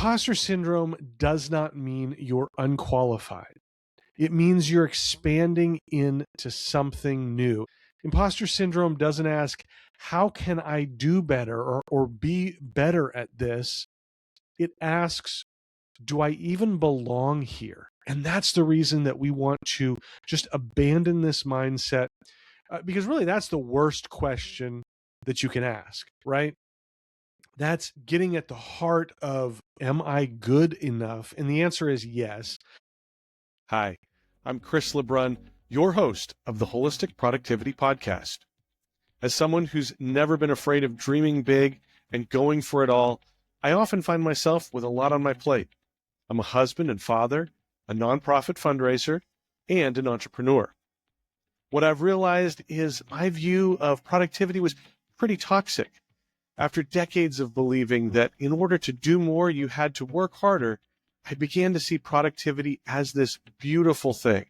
Imposter syndrome does not mean you're unqualified. It means you're expanding into something new. Imposter syndrome doesn't ask, how can I do better or be better at this? It asks, do I even belong here? And that's the reason that we want to just abandon this mindset, because really that's the worst question that you can ask, right? That's getting at the heart of, am I good enough? And the answer is yes. Hi, I'm Chris LeBrun, your host of the Wholistic Productivity Podcast. As someone who's never been afraid of dreaming big and going for it all, I often find myself with a lot on my plate. I'm a husband and father, a nonprofit fundraiser, and an entrepreneur. What I've realized is my view of productivity was pretty toxic. After decades of believing that in order to do more, you had to work harder, I began to see productivity as this beautiful thing.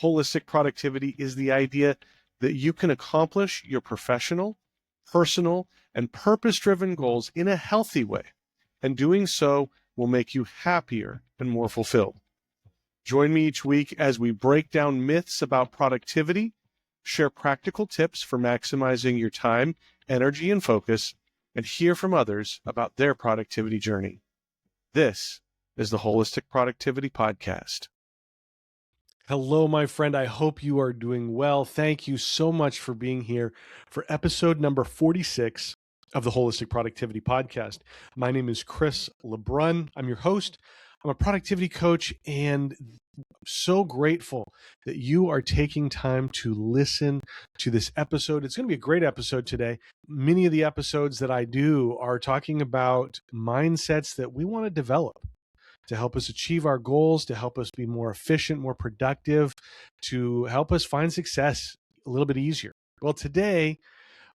Holistic productivity is the idea that you can accomplish your professional, personal, and purpose-driven goals in a healthy way, and doing so will make you happier and more fulfilled. Join me each week as we break down myths about productivity, share practical tips for maximizing your time, energy, and focus, and hear from others about their productivity journey. This is the Wholistic Productivity Podcast. Hello, my friend. I hope you are doing well. Thank you so much for being here for episode number 46 of the Wholistic Productivity Podcast. My name is Chris LeBrun. I'm your host. I'm a productivity coach, and so grateful that you are taking time to listen to this episode. It's going to be a great episode today. Many of the episodes that I do are talking about mindsets that we want to develop to help us achieve our goals, to help us be more efficient, more productive, to help us find success a little bit easier. Well, today,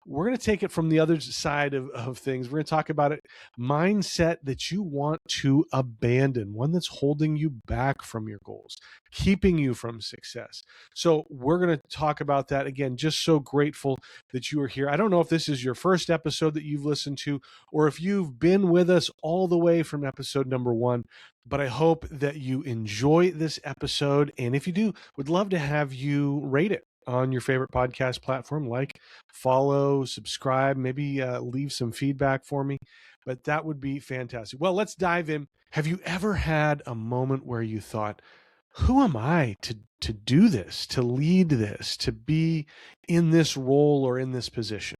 we're going to take it from the other side of things. We're going to talk about it, mindset that you want to abandon, one that's holding you back from your goals, keeping you from success. So we're going to talk about that again. Just so grateful that you are here. I don't know if this is your first episode that you've listened to, or if you've been with us all the way from episode number 1, but I hope that you enjoy this episode. And if you do, would love to have you rate it on your favorite podcast platform, like, follow, subscribe, maybe leave some feedback for me, but that would be fantastic. Well, let's dive in. Have you ever had a moment where you thought, who am I to do this, to lead this, to be in this role or in this position?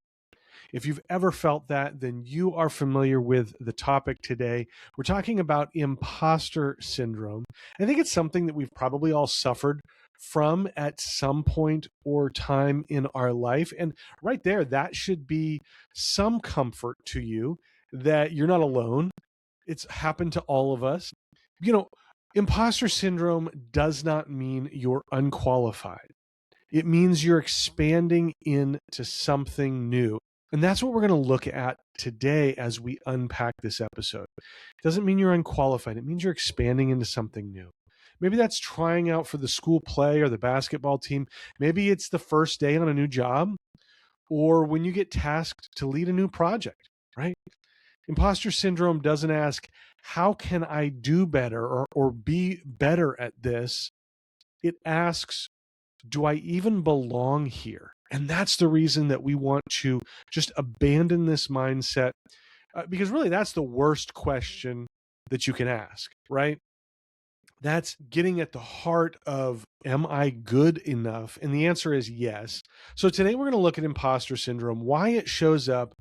If you've ever felt that, then you are familiar with the topic today. We're talking about imposter syndrome. I think it's something that we've probably all suffered from at some point or time in our life. And right there, that should be some comfort to you that you're not alone. It's happened to all of us. You know, imposter syndrome does not mean you're unqualified. It means you're expanding into something new. And that's what we're going to look at today as we unpack this episode. It doesn't mean you're unqualified. It means you're expanding into something new. Maybe that's trying out for the school play or the basketball team. Maybe it's the first day on a new job, or when you get tasked to lead a new project, right? Imposter syndrome doesn't ask, how can I do better or be better at this? It asks, do I even belong here? And that's the reason that we want to just abandon this mindset, because really that's the worst question that you can ask, right? That's getting at the heart of, am I good enough? And the answer is yes. So today we're going to look at imposter syndrome, why it shows up,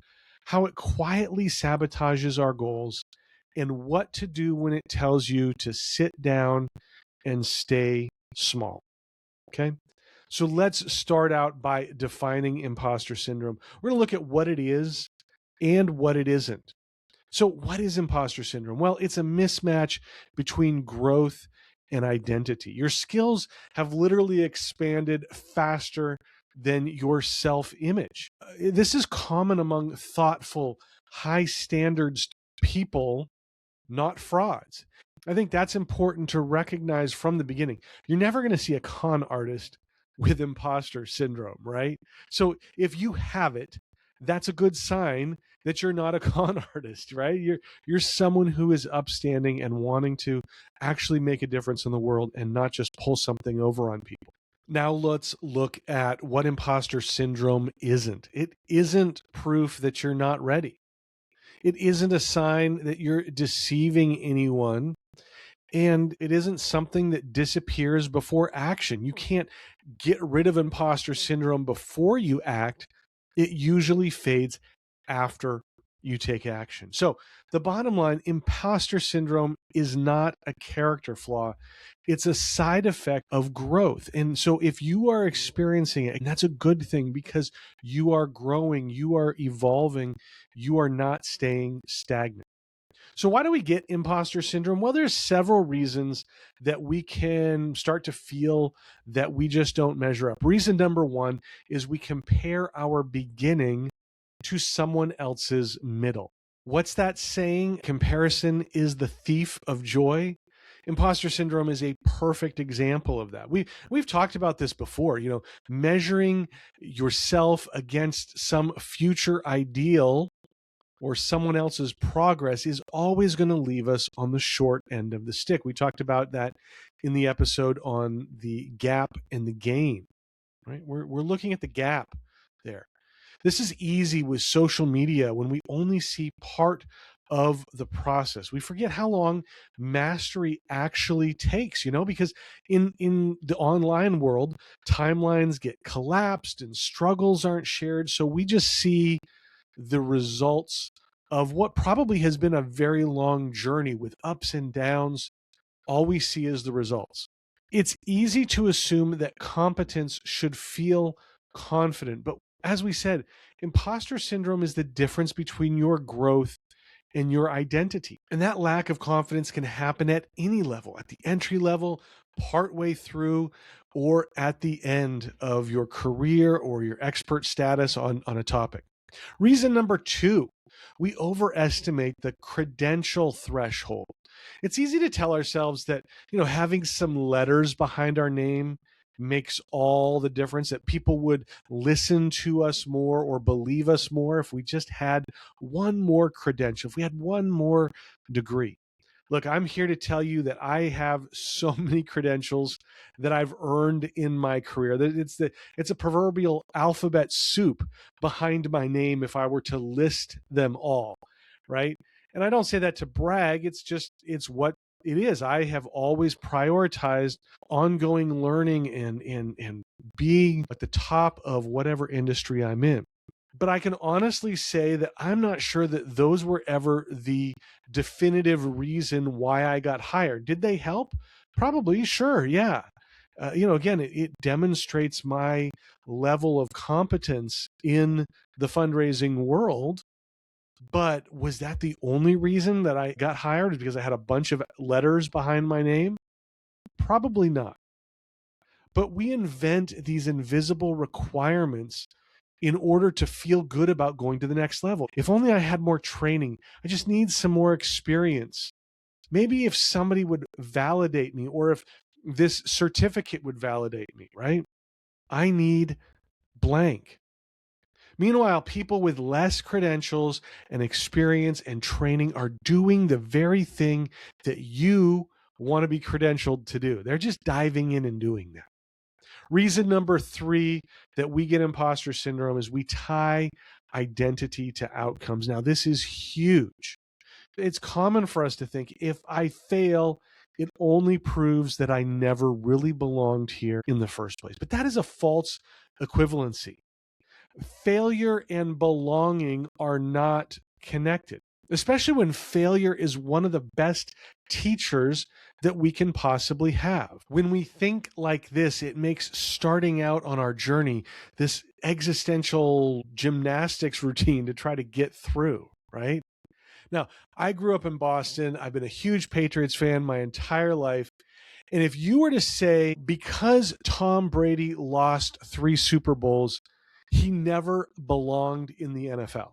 how it quietly sabotages our goals, and what to do when it tells you to sit down and stay small. Okay? So let's start out by defining imposter syndrome. We're going to look at what it is and what it isn't. So what is imposter syndrome? Well, it's a mismatch between growth and identity. Your skills have literally expanded faster than your self-image. This is common among thoughtful, high standards people, not frauds. I think that's important to recognize from the beginning. You're never going to see a con artist with imposter syndrome, right? So if you have it, that's a good sign that you're not a con artist, right? You're someone who is upstanding and wanting to actually make a difference in the world and not just pull something over on people. Now let's look at what imposter syndrome isn't. It isn't proof that you're not ready. It isn't a sign that you're deceiving anyone. And it isn't something that disappears before action. You can't get rid of imposter syndrome before you act. It usually fades after you take action. So, the bottom line, imposter syndrome is not a character flaw. It's a side effect of growth. And so, if you are experiencing it, and that's a good thing because you are growing, you are evolving, you are not staying stagnant. So why do we get imposter syndrome? Well, there's several reasons that we can start to feel that we just don't measure up. Reason number one is we compare our beginning to someone else's middle. What's that saying? Comparison is the thief of joy. Imposter syndrome is a perfect example of that. We've talked about this before, measuring yourself against some future ideal or someone else's progress is always going to leave us on the short end of the stick. We talked about that in the episode on the gap and the gain, right? We're looking at the gap there. This is easy with social media when we only see part of the process. We forget how long mastery actually takes, because in the online world, timelines get collapsed and struggles aren't shared. So we just see the results of what probably has been a very long journey with ups and downs. All we see is the results. It's easy to assume that competence should feel confident, but as we said, imposter syndrome is the difference between your growth and your identity. And that lack of confidence can happen at any level, at the entry level, partway through, or at the end of your career or your expert status on a topic. Reason number two, we overestimate the credential threshold. It's easy to tell ourselves that, having some letters behind our name makes all the difference, that people would listen to us more or believe us more if we just had one more credential, if we had one more degree. Look, I'm here to tell you that I have so many credentials that I've earned in my career. It's a proverbial alphabet soup behind my name if I were to list them all, right? And I don't say that to brag. It's what it is. I have always prioritized ongoing learning and being at the top of whatever industry I'm in. But I can honestly say that I'm not sure that those were ever the definitive reason why I got hired. Did they help? Probably, sure, yeah. Again, it demonstrates my level of competence in the fundraising world. But was that the only reason that I got hired? Because I had a bunch of letters behind my name? Probably not. But we invent these invisible requirements in order to feel good about going to the next level. If only I had more training. I just need some more experience. Maybe if somebody would validate me, or if this certificate would validate me, right? I need blank. Meanwhile, people with less credentials and experience and training are doing the very thing that you want to be credentialed to do. They're just diving in and doing that. Reason number three that we get imposter syndrome is we tie identity to outcomes. Now, this is huge. It's common for us to think if I fail, it only proves that I never really belonged here in the first place. But that is a false equivalency. Failure and belonging are not connected, especially when failure is one of the best teachers that we can possibly have. When we think like this, it makes starting out on our journey this existential gymnastics routine to try to get through, right? Now, I grew up in Boston. I've been a huge Patriots fan my entire life. And if you were to say, because Tom Brady lost 3 Super Bowls, he never belonged in the NFL,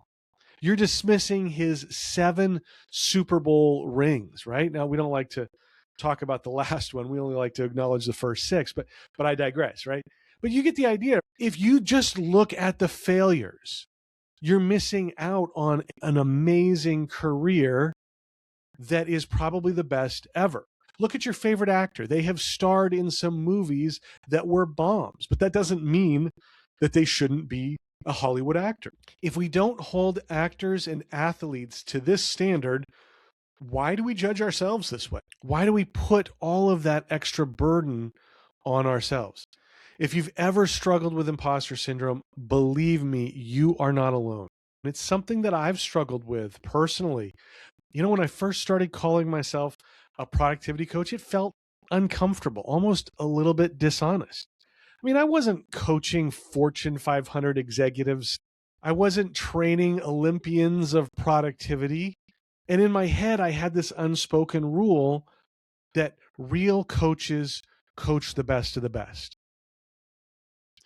you're dismissing his 7 Super Bowl rings, right? Now, we don't like to talk about the last one. We only like to acknowledge the first 6, but I digress, right? But you get the idea. If you just look at the failures, you're missing out on an amazing career that is probably the best ever. Look at your favorite actor. They have starred in some movies that were bombs, but that doesn't mean that they shouldn't be a Hollywood actor. If we don't hold actors and athletes to this standard, why do we judge ourselves this way? Why do we put all of that extra burden on ourselves? If you've ever struggled with imposter syndrome, believe me, you are not alone. It's something that I've struggled with personally. When I first started calling myself a productivity coach, it felt uncomfortable, almost a little bit dishonest. I wasn't coaching Fortune 500 executives. I wasn't training Olympians of productivity. And in my head, I had this unspoken rule that real coaches coach the best of the best.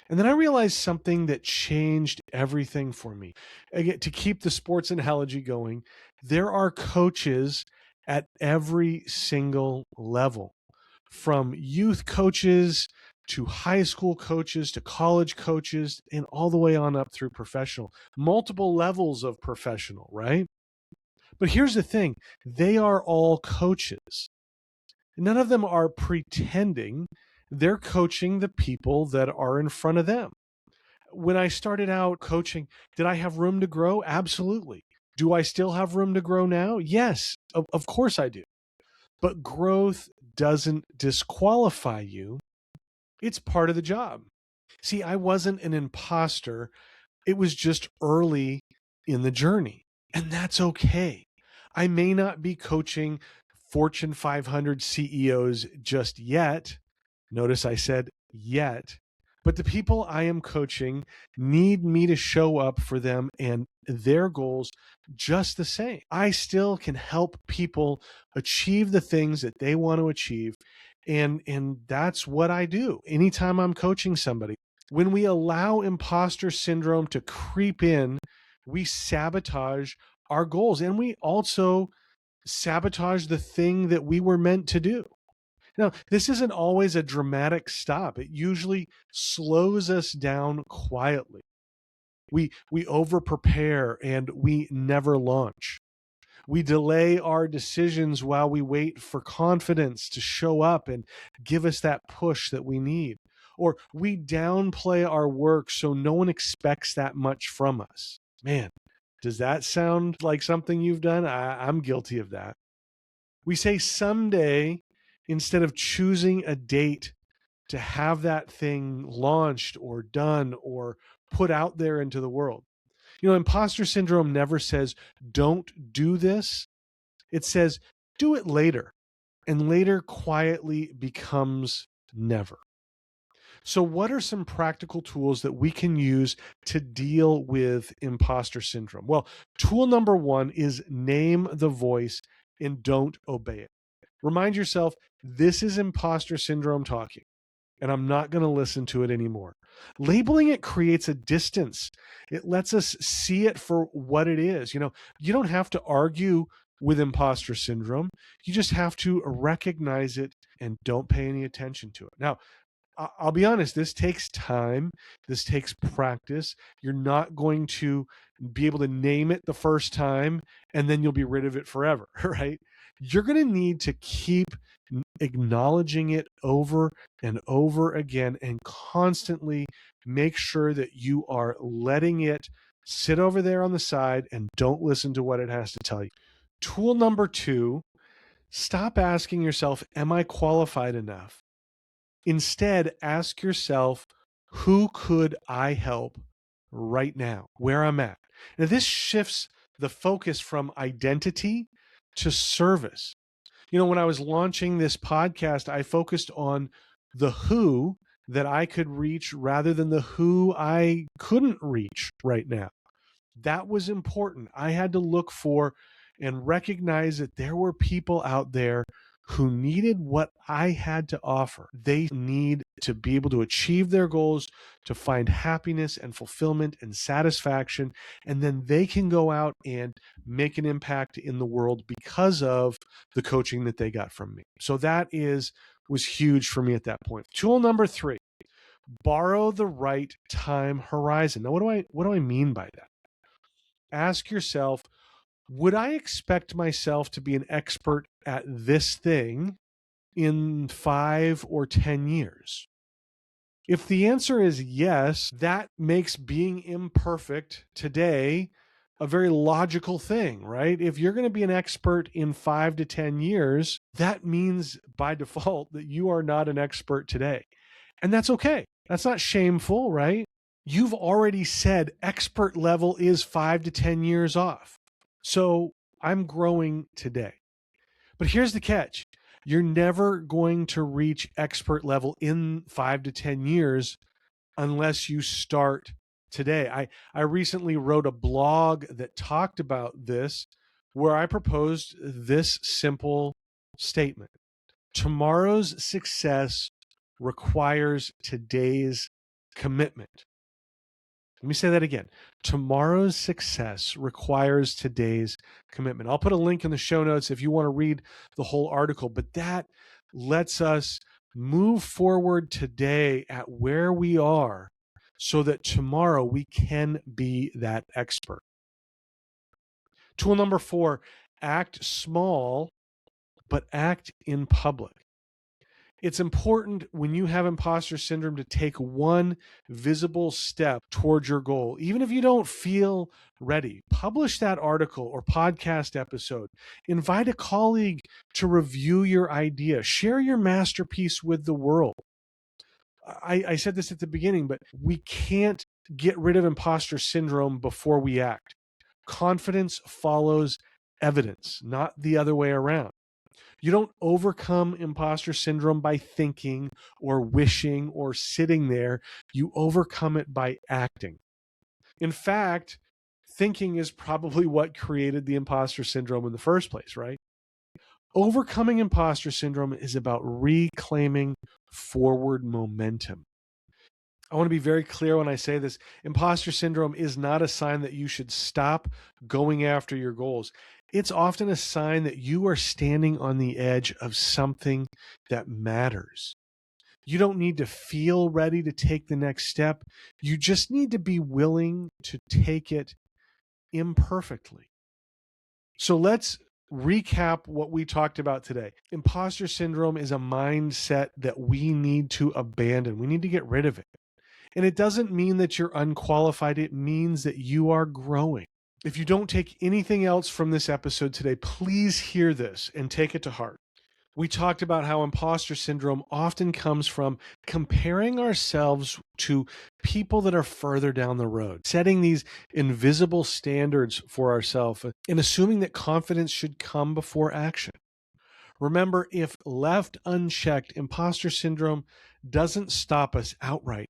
And then I realized something that changed everything for me. Again, to keep the sports analogy going, there are coaches at every single level, from youth coaches to high school coaches to college coaches and all the way on up through professional, multiple levels of professional, right? But here's the thing, they are all coaches. None of them are pretending. They're coaching the people that are in front of them. When I started out coaching, did I have room to grow? Absolutely. Do I still have room to grow now? Yes, of course I do. But growth doesn't disqualify you. It's part of the job. See, I wasn't an imposter. It was just early in the journey, and that's okay. I may not be coaching Fortune 500 CEOs just yet. Notice I said yet. But the people I am coaching need me to show up for them and their goals just the same. I still can help people achieve the things that they want to achieve. And that's what I do anytime I'm coaching somebody. When we allow imposter syndrome to creep in, we sabotage our goals, and we also sabotage the thing that we were meant to do. Now, this isn't always a dramatic stop. It usually slows us down quietly. We over prepare and we never launch. We delay our decisions while we wait for confidence to show up and give us that push that we need. Or we downplay our work so no one expects that much from us. Man, does that sound like something you've done? I'm guilty of that. We say someday instead of choosing a date to have that thing launched or done or put out there into the world. Imposter syndrome never says, don't do this. It says, do it later. And later quietly becomes never. So what are some practical tools that we can use to deal with imposter syndrome? Well, tool number one is name the voice and don't obey it. Remind yourself, this is imposter syndrome talking, and I'm not going to listen to it anymore. Labeling it creates a distance. It lets us see it for what it is. You don't have to argue with imposter syndrome. You just have to recognize it and don't pay any attention to it. Now, I'll be honest, this takes time. This takes practice. You're not going to be able to name it the first time and then you'll be rid of it forever, right? You're going to need to keep acknowledging it over and over again and constantly make sure that you are letting it sit over there on the side and don't listen to what it has to tell you. Tool number two, stop asking yourself, am I qualified enough? Instead, ask yourself, who could I help right now, where I'm at? Now, this shifts the focus from identity to service. When I was launching this podcast, I focused on the who that I could reach rather than the who I couldn't reach right now. That was important. I had to look for and recognize that there were people out there who needed what I had to offer. They need to be able to achieve their goals, to find happiness and fulfillment and satisfaction, and then they can go out and make an impact in the world because of the coaching that they got from me. So that was huge for me at that point. Tool number three, borrow the right time horizon. Now, what do I mean by that? ask yourself, would I expect myself to be an expert at this thing in 5 or 10 years? If the answer is yes, that makes being imperfect today a very logical thing, right? If you're going to be an expert in 5 to 10 years, that means by default that you are not an expert today. And that's okay. That's not shameful, right? You've already said expert level is 5 to 10 years off. So I'm growing today. But here's the catch. You're never going to reach expert level in 5 to 10 years unless you start today. I recently wrote a blog that talked about this, where I proposed this simple statement. Tomorrow's success requires today's commitment. Let me say that again. Tomorrow's success requires today's commitment. I'll put a link in the show notes if you want to read the whole article, but that lets us move forward today at where we are so that tomorrow we can be that expert. Tool number 4, act small, but act in public. It's important when you have imposter syndrome to take one visible step towards your goal. Even if you don't feel ready, publish that article or podcast episode. Invite a colleague to review your idea. Share your masterpiece with the world. I said this at the beginning, but we can't get rid of imposter syndrome before we act. Confidence follows evidence, not the other way around. You don't overcome imposter syndrome by thinking or wishing or sitting there. You overcome it by acting. In fact, thinking is probably what created the imposter syndrome in the first place, right? Overcoming imposter syndrome is about reclaiming forward momentum. I want to be very clear when I say this. Imposter syndrome is not a sign that you should stop going after your goals. It's often a sign that you are standing on the edge of something that matters. You don't need to feel ready to take the next step. You just need to be willing to take it imperfectly. So let's recap what we talked about today. Imposter syndrome is a mindset that we need to abandon. We need to get rid of it. And it doesn't mean that you're unqualified. It means that you are growing. If you don't take anything else from this episode today, please hear this and take it to heart. We talked about how imposter syndrome often comes from comparing ourselves to people that are further down the road, setting these invisible standards for ourselves and assuming that confidence should come before action. Remember, if left unchecked, imposter syndrome doesn't stop us outright.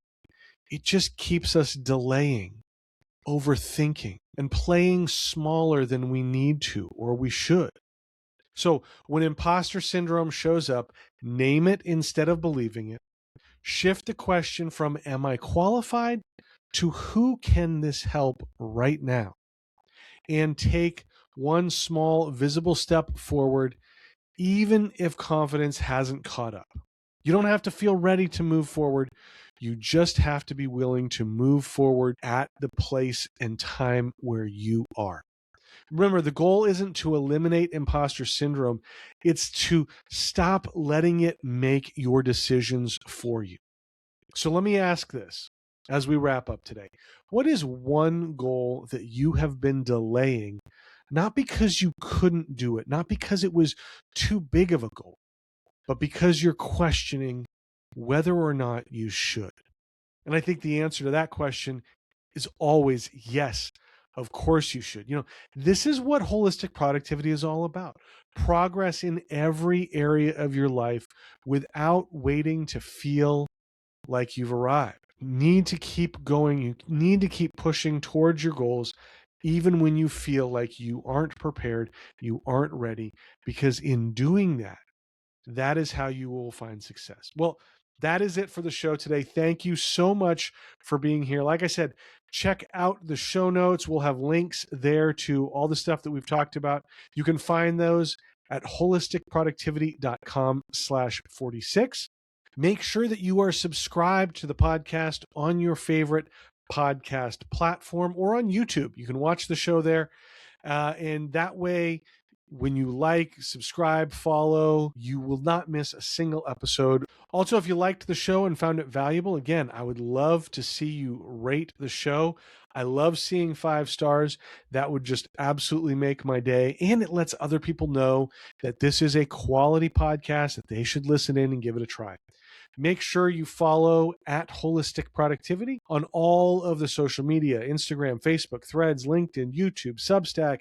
It just keeps us delaying, overthinking, and playing smaller than we need to or we should. So when imposter syndrome shows up, name it instead of believing it. Shift the question from am I qualified to who can this help right now? And take one small visible step forward, even if confidence hasn't caught up. You don't have to feel ready to move forward. You just have to be willing to move forward at the place and time where you are. Remember, the goal isn't to eliminate imposter syndrome. It's to stop letting it make your decisions for you. So let me ask this as we wrap up today. What is one goal that you have been delaying, not because you couldn't do it, not because it was too big of a goal, but because you're questioning whether or not you should? And I think the answer to that question is always yes. Of course you should. This is what holistic productivity is all about. Progress in every area of your life without waiting to feel like you've arrived. You need to keep going. You need to keep pushing towards your goals, even when you feel like you aren't prepared, you aren't ready, because in doing that, that is how you will find success. Well, that is it for the show today. Thank you so much for being here. Like I said, check out the show notes. We'll have links there to all the stuff that we've talked about. You can find those at holisticproductivity.com/46. Make sure that you are subscribed to the podcast on your favorite podcast platform or on YouTube. You can watch the show there. And that way, when you like, subscribe, follow, you will not miss a single episode. Also, if you liked the show and found it valuable, again, I would love to see you rate the show. I love seeing 5 stars. That would just absolutely make my day. And it lets other people know that this is a quality podcast, that they should listen in and give it a try. Make sure you follow at Wholistic Productivity on all of the social media, Instagram, Facebook, Threads, LinkedIn, YouTube, Substack.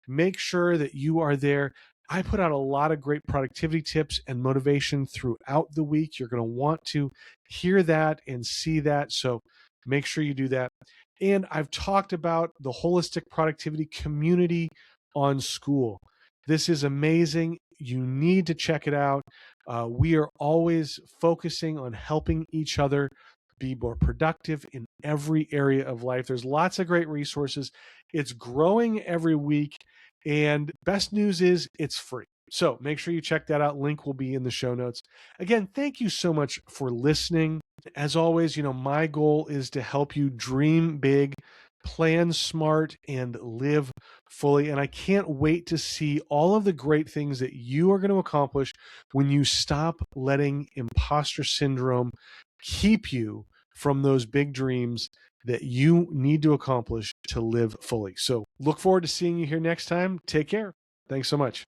Make sure that you are there. I put out a lot of great productivity tips and motivation throughout the week. You're going to want to hear that and see that. So make sure you do that. And I've talked about the Holistic Productivity community on School. This is amazing. You need to check it out. We are always focusing on helping each other be more productive in every area of life. There's lots of great resources. It's growing every week. And best news is it's free. So make sure you check that out. Link will be in the show notes. Again, thank you so much for listening. As always, my goal is to help you dream big, plan smart, and live fully. And I can't wait to see all of the great things that you are going to accomplish when you stop letting imposter syndrome keep you from those big dreams that you need to accomplish to live fully. So look forward to seeing you here next time. Take care. Thanks so much.